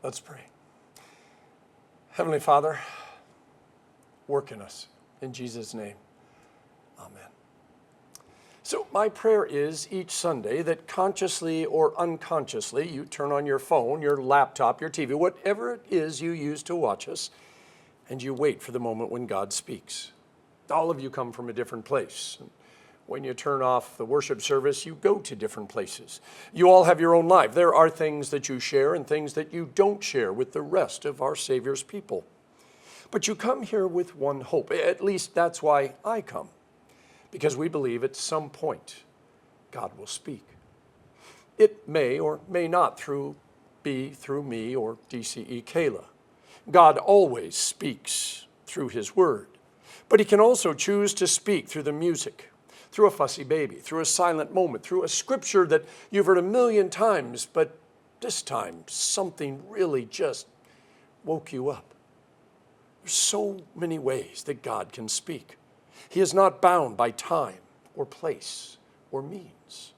Let's pray. Heavenly Father, work in us. In Jesus' name, amen. So my prayer is each Sunday that consciously or unconsciously you turn on your phone, your laptop, your TV, whatever it is you use to watch us, and you wait for the moment when God speaks. All of you come from a different place. When you turn off the worship service, you go to different places. You all have your own life. There are things that you share and things that you don't share with the rest of our Savior's people. But you come here with one hope. At least that's why I come. Because we believe at some point God will speak. It may or may not be through me or DCE Kayla. God always speaks through His Word. But He can also choose to speak through the music, through a fussy baby, through a silent moment, through a scripture that you've heard a million times, but this time something really just woke you up. There's so many ways that God can speak. He is not bound by time or place or means.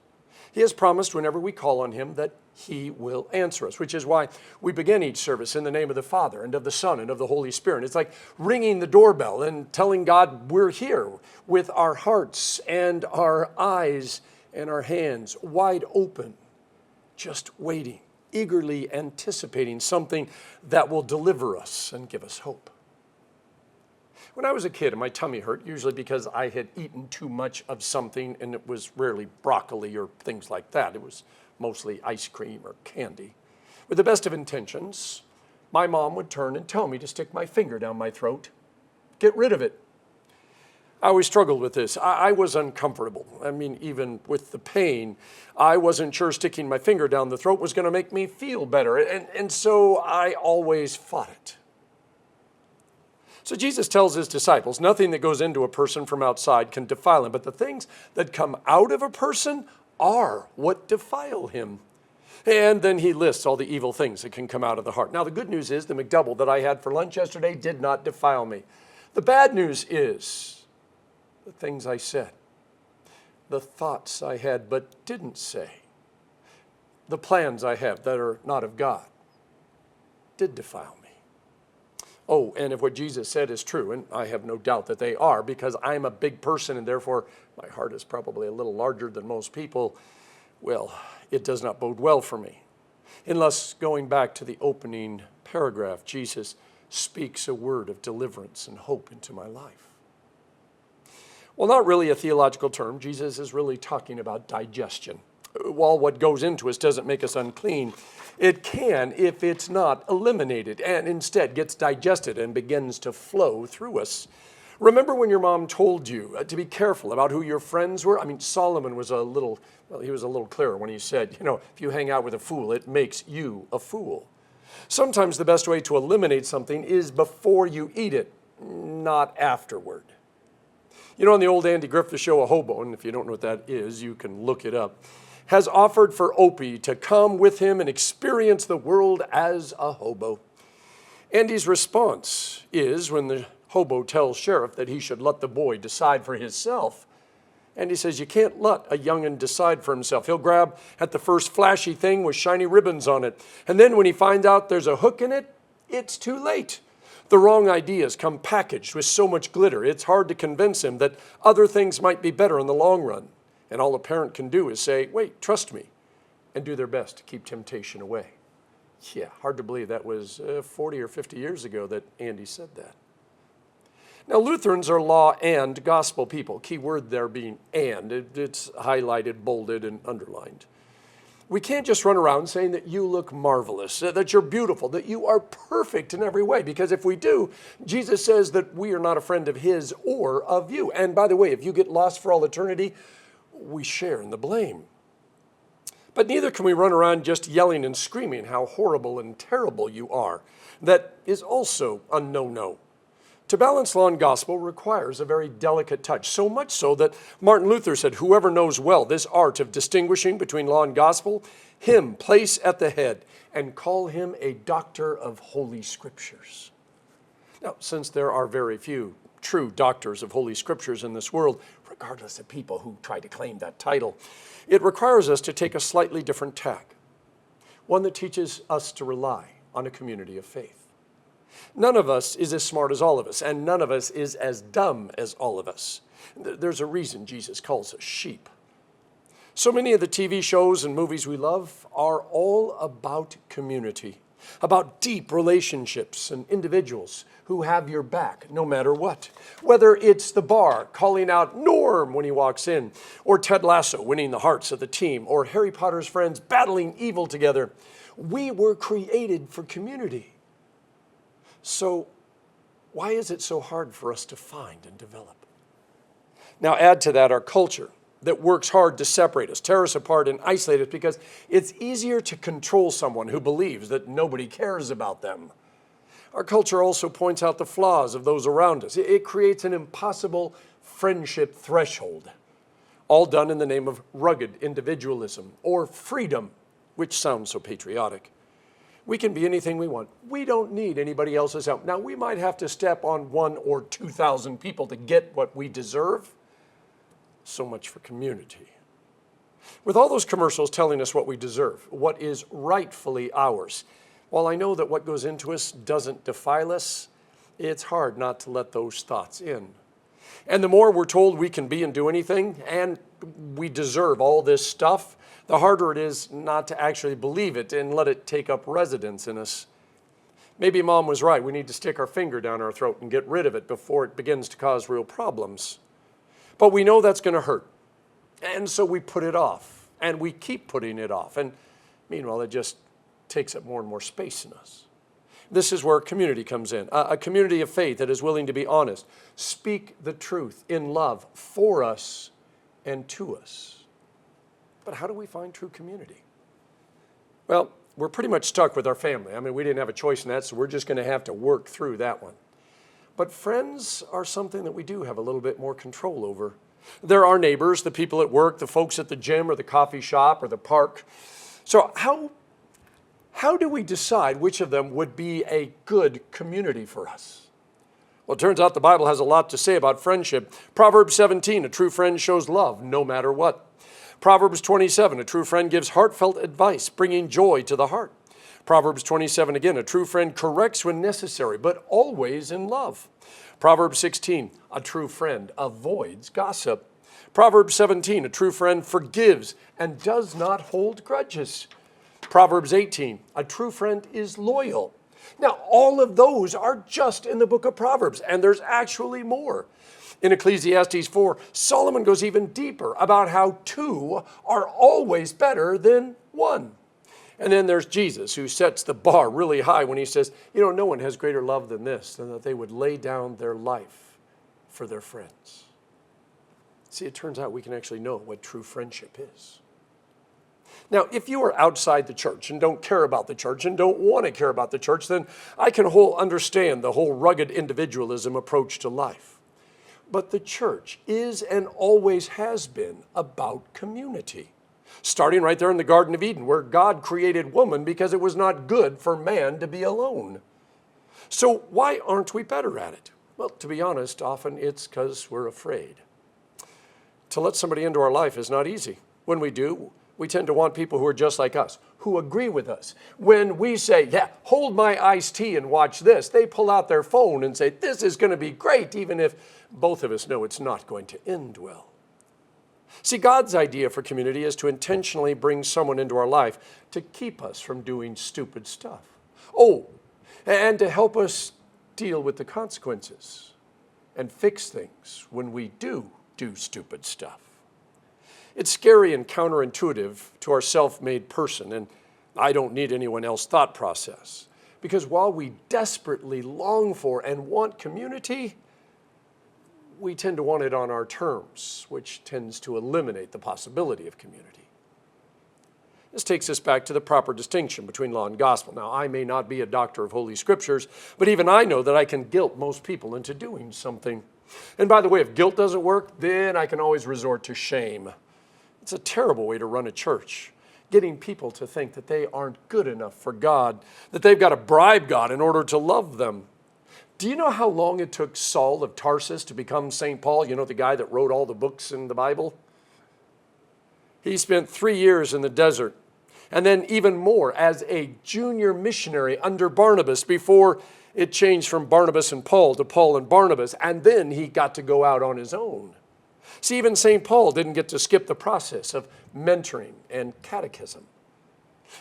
He has promised whenever we call on Him that He will answer us, which is why we begin each service in the name of the Father and of the Son and of the Holy Spirit. It's like ringing the doorbell and telling God we're here with our hearts and our eyes and our hands wide open, just waiting, eagerly anticipating something that will deliver us and give us hope. When I was a kid, my tummy hurt, usually because I had eaten too much of something, and it was rarely broccoli or things like that. It was mostly ice cream or candy. With the best of intentions, my mom would turn and tell me to stick my finger down my throat. Get rid of it. I always struggled with this. I was uncomfortable. I mean, even with the pain, I wasn't sure sticking my finger down the throat was going to make me feel better. And so I always fought it. So Jesus tells His disciples, nothing that goes into a person from outside can defile him, but the things that come out of a person are what defile him. And then He lists all the evil things that can come out of the heart. Now, the good news is the McDouble that I had for lunch yesterday did not defile me. The bad news is the things I said, the thoughts I had but didn't say, the plans I have that are not of God did defile me. Oh, and if what Jesus said is true, and I have no doubt that they are, because I'm a big person and therefore my heart is probably a little larger than most people, well, it does not bode well for me. Unless, going back to the opening paragraph, Jesus speaks a word of deliverance and hope into my life. Well, not really a theological term. Jesus is really talking about digestion. While what goes into us doesn't make us unclean, it can if it's not eliminated and instead gets digested and begins to flow through us. Remember when your mom told you to be careful about who your friends were? I mean, Solomon was a little clearer when he said, if you hang out with a fool, it makes you a fool. Sometimes the best way to eliminate something is before you eat it, not afterward. On the old Andy Griffith show, a hobo, and if you don't know what that is, you can look it up, has offered for Opie to come with him and experience the world as a hobo. Andy's response is, when the hobo tells Sheriff that he should let the boy decide for himself, Andy says, you can't let a young'un decide for himself. He'll grab at the first flashy thing with shiny ribbons on it. And then when he finds out there's a hook in it, it's too late. The wrong ideas come packaged with so much glitter, it's hard to convince him that other things might be better in the long run. And all a parent can do is say, wait, trust me, and do their best to keep temptation away. Yeah, hard to believe that was 40 or 50 years ago that Andy said that. Now, Lutherans are law and gospel people. Key word there being and. It's highlighted, bolded, and underlined. We can't just run around saying that you look marvelous, that you're beautiful, that you are perfect in every way. Because if we do, Jesus says that we are not a friend of His or of you. And by the way, if you get lost for all eternity, we share in the blame. But neither can we run around just yelling and screaming how horrible and terrible you are. That is also a no-no. To balance law and gospel requires a very delicate touch, so much so that Martin Luther said, whoever knows well this art of distinguishing between law and gospel, him place at the head and call him a doctor of Holy Scriptures. Now, since there are very few true doctors of Holy Scriptures in this world, regardless of people who try to claim that title, it requires us to take a slightly different tack, one that teaches us to rely on a community of faith. None of us is as smart as all of us, and none of us is as dumb as all of us. There's a reason Jesus calls us sheep. So many of the TV shows and movies we love are all about community, about deep relationships and individuals who have your back no matter what. Whether it's the bar calling out Norm when he walks in, or Ted Lasso winning the hearts of the team, or Harry Potter's friends battling evil together, we were created for community. So why is it so hard for us to find and develop? Now add to that our culture that works hard to separate us, tear us apart, and isolate us because it's easier to control someone who believes that nobody cares about them. Our culture also points out the flaws of those around us. It creates an impossible friendship threshold, all done in the name of rugged individualism or freedom, which sounds so patriotic. We can be anything we want. We don't need anybody else's help. Now, we might have to step on 1,000 or 2,000 people to get what we deserve. So much for community. With all those commercials telling us what we deserve, what is rightfully ours, while I know that what goes into us doesn't defile us, it's hard not to let those thoughts in. And the more we're told we can be and do anything, and we deserve all this stuff, the harder it is not to actually believe it and let it take up residence in us. Maybe Mom was right. We need to stick our finger down our throat and get rid of it before it begins to cause real problems. But we know that's going to hurt. And so we put it off. And we keep putting it off. And meanwhile, it just takes up more and more space in us. This is where community comes in. A community of faith that is willing to be honest. Speak the truth in love for us and to us. But how do we find true community? Well, we're pretty much stuck with our family. I mean, we didn't have a choice in that, so we're just going to have to work through that one. But friends are something that we do have a little bit more control over. There are neighbors, the people at work, the folks at the gym or the coffee shop or the park. So how do we decide which of them would be a good community for us? Well, it turns out the Bible has a lot to say about friendship. Proverbs 17, a true friend shows love no matter what. Proverbs 27, a true friend gives heartfelt advice, bringing joy to the heart. Proverbs 27 again, a true friend corrects when necessary, but always in love. Proverbs 16, a true friend avoids gossip. Proverbs 17, a true friend forgives and does not hold grudges. Proverbs 18, a true friend is loyal. Now, all of those are just in the book of Proverbs, and there's actually more. In Ecclesiastes 4, Solomon goes even deeper about how two are always better than one. And then there's Jesus, who sets the bar really high when he says, no one has greater love than this, than that they would lay down their life for their friends. See, it turns out we can actually know what true friendship is. Now, if you are outside the church and don't care about the church and don't want to care about the church, then I can understand the whole rugged individualism approach to life. But the church is and always has been about community. Starting right there in the Garden of Eden, where God created woman because it was not good for man to be alone. So why aren't we better at it? Well, to be honest, often it's because we're afraid. To let somebody into our life is not easy. When we do, we tend to want people who are just like us, who agree with us. When we say, hold my iced tea and watch this, they pull out their phone and say, this is going to be great, even if both of us know it's not going to end well. See, God's idea for community is to intentionally bring someone into our life to keep us from doing stupid stuff. Oh, and to help us deal with the consequences and fix things when we do stupid stuff. It's scary and counterintuitive to our self-made person, and I don't need anyone else's thought process. Because while we desperately long for and want community, we tend to want it on our terms, which tends to eliminate the possibility of community. This takes us back to the proper distinction between law and gospel. Now, I may not be a doctor of Holy Scriptures, but even I know that I can guilt most people into doing something. And by the way, if guilt doesn't work, then I can always resort to shame. It's a terrible way to run a church, getting people to think that they aren't good enough for God, that they've got to bribe God in order to love them. Do you know how long it took Saul of Tarsus to become St. Paul? You know, the guy that wrote all the books in the Bible? He spent 3 years in the desert. And then even more as a junior missionary under Barnabas before it changed from Barnabas and Paul to Paul and Barnabas. And then he got to go out on his own. See, even St. Paul didn't get to skip the process of mentoring and catechism.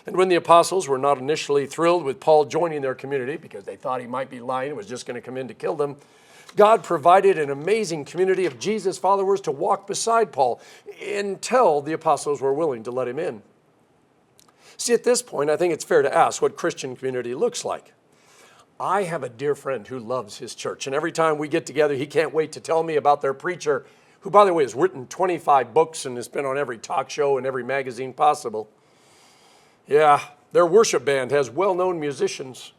And when the apostles were not initially thrilled with Paul joining their community because they thought he might be lying and was just going to come in to kill them, God provided an amazing community of Jesus followers to walk beside Paul until the apostles were willing to let him in. See, at this point, I think it's fair to ask what Christian community looks like. I have a dear friend who loves his church, and every time we get together, he can't wait to tell me about their preacher, who, by the way, has written 25 books and has been on every talk show and every magazine possible. Yeah, their worship band has well-known musicians.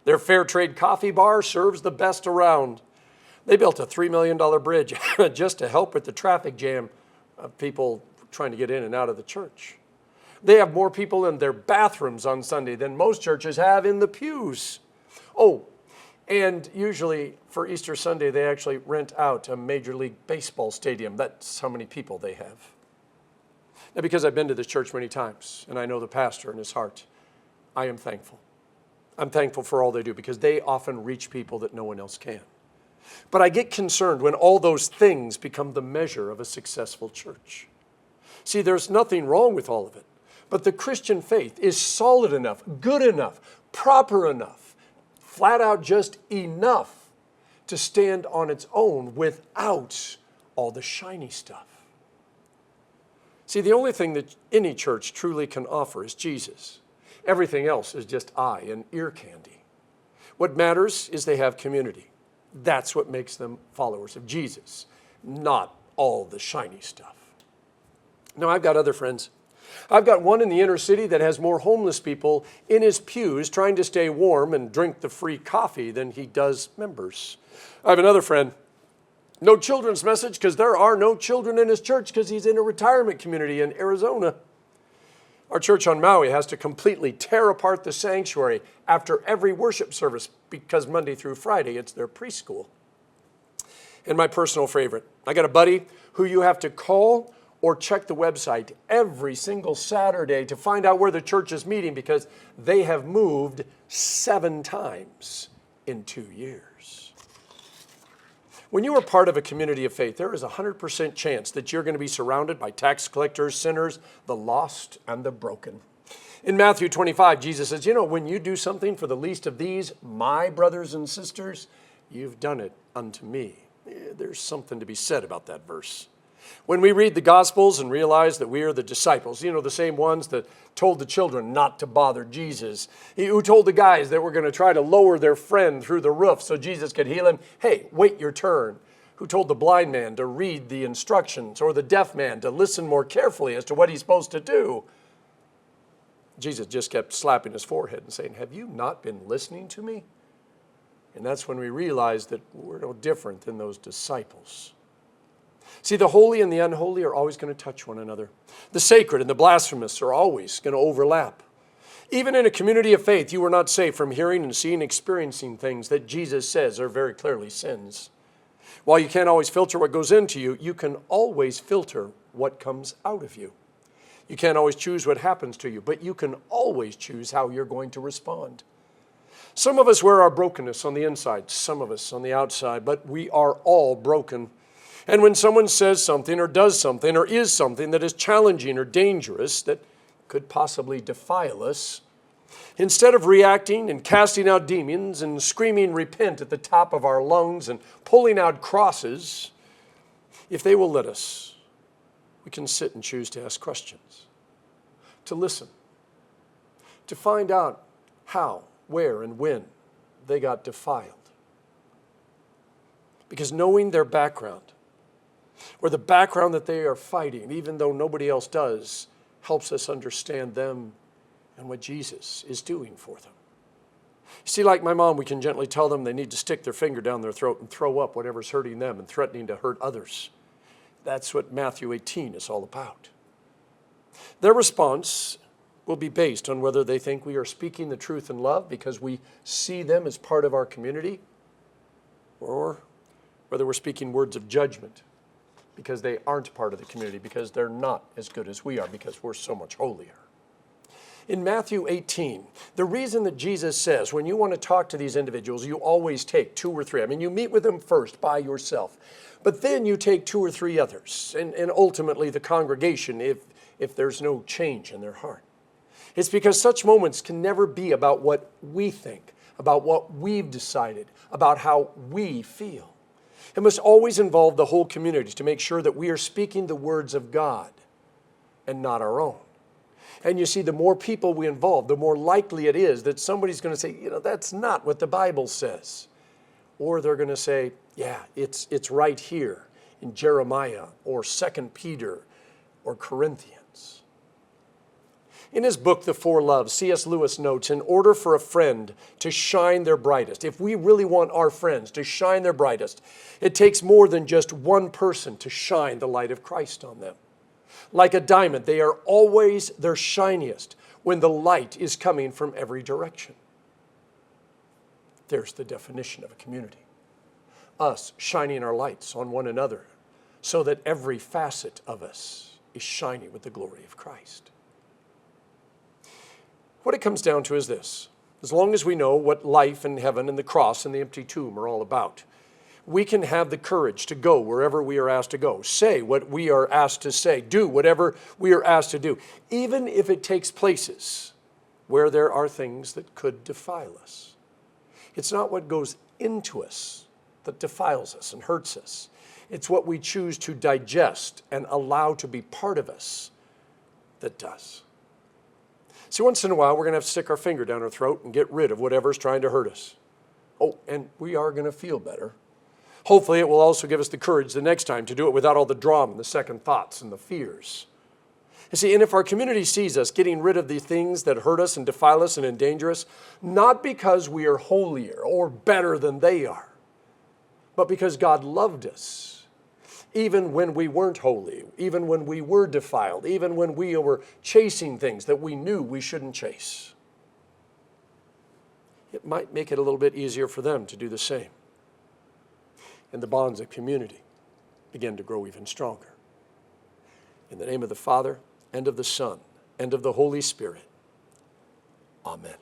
Their fair trade coffee bar serves the best around. They built a $3 million bridge just to help with the traffic jam of people trying to get in and out of the church. They have more people in their bathrooms on Sunday than most churches have in the pews. Oh, and usually for Easter Sunday, they actually rent out a Major League Baseball stadium. That's how many people they have. Now, because I've been to this church many times, and I know the pastor and his heart, I am thankful. I'm thankful for all they do because they often reach people that no one else can. But I get concerned when all those things become the measure of a successful church. See, there's nothing wrong with all of it, but the Christian faith is solid enough, good enough, proper enough, flat out just enough to stand on its own without all the shiny stuff. See, the only thing that any church truly can offer is Jesus. Everything else is just eye and ear candy. What matters is they have community. That's what makes them followers of Jesus, not all the shiny stuff. Now, I've got other friends. I've got one in the inner city that has more homeless people in his pews trying to stay warm and drink the free coffee than he does members. I have another friend. No children's message because there are no children in his church because he's in a retirement community in Arizona. Our church on Maui has to completely tear apart the sanctuary after every worship service because Monday through Friday it's their preschool. And my personal favorite, I got a buddy who you have to call or check the website every single Saturday to find out where the church is meeting because they have moved 7 times in 2 years. When you are part of a community of faith, there is a 100% chance that you're going to be surrounded by tax collectors, sinners, the lost, and the broken. In Matthew 25, Jesus says, when you do something for the least of these, my brothers and sisters, you've done it unto me. There's something to be said about that verse. When we read the Gospels and realize that we are the disciples, the same ones that told the children not to bother Jesus, who told the guys that were going to try to lower their friend through the roof so Jesus could heal him, hey, wait your turn, who told the blind man to read the instructions or the deaf man to listen more carefully as to what he's supposed to do. Jesus just kept slapping his forehead and saying, have you not been listening to me? And that's when we realize that we're no different than those disciples. See, the holy and the unholy are always going to touch one another. The sacred and the blasphemous are always going to overlap. Even in a community of faith, you are not safe from hearing and seeing and experiencing things that Jesus says are very clearly sins. While you can't always filter what goes into you, you can always filter what comes out of you. You can't always choose what happens to you, but you can always choose how you're going to respond. Some of us wear our brokenness on the inside, some of us on the outside, but we are all broken. And when someone says something or does something or is something that is challenging or dangerous that could possibly defile us, instead of reacting and casting out demons and screaming repent at the top of our lungs and pulling out crosses, if they will let us, we can sit and choose to ask questions, to listen, to find out how, where, and when they got defiled. Because knowing their background, or the background that they are fighting, even though nobody else does, helps us understand them and what Jesus is doing for them. You see, like my mom, we can gently tell them they need to stick their finger down their throat and throw up whatever's hurting them and threatening to hurt others. That's what Matthew 18 is all about. Their response will be based on whether they think we are speaking the truth in love because we see them as part of our community, or whether we're speaking words of judgment because they aren't part of the community, because they're not as good as we are, because we're so much holier. In Matthew 18, the reason that Jesus says when you want to talk to these individuals, you always take 2 or 3. I mean, you meet with them first by yourself, but then you take 2 or 3 others, and ultimately the congregation if there's no change in their heart. It's because such moments can never be about what we think, about what we've decided, about how we feel. It must always involve the whole community to make sure that we are speaking the words of God and not our own. And you see, the more people we involve, the more likely it is that somebody's going to say, that's not what the Bible says. Or they're going to say, yeah, it's right here in Jeremiah or 2 Peter or Corinthians. In his book, The Four Loves, C.S. Lewis notes, in order for a friend to shine their brightest, if we really want our friends to shine their brightest, it takes more than just one person to shine the light of Christ on them. Like a diamond, they are always their shiniest when the light is coming from every direction. There's the definition of a community. Us shining our lights on one another so that every facet of us is shining with the glory of Christ. What it comes down to is this. As long as we know what life and heaven and the cross and the empty tomb are all about, we can have the courage to go wherever we are asked to go, say what we are asked to say, do whatever we are asked to do, even if it takes places where there are things that could defile us. It's not what goes into us that defiles us and hurts us. It's what we choose to digest and allow to be part of us that does. See, once in a while, we're going to have to stick our finger down our throat and get rid of whatever's trying to hurt us. Oh, and we are going to feel better. Hopefully, it will also give us the courage the next time to do it without all the drama and the second thoughts and the fears. You see, and if our community sees us getting rid of the things that hurt us and defile us and endanger us, not because we are holier or better than they are, but because God loved us, even when we weren't holy, even when we were defiled, even when we were chasing things that we knew we shouldn't chase. It might make it a little bit easier for them to do the same. And the bonds of community begin to grow even stronger. In the name of the Father, and of the Son, and of the Holy Spirit. Amen.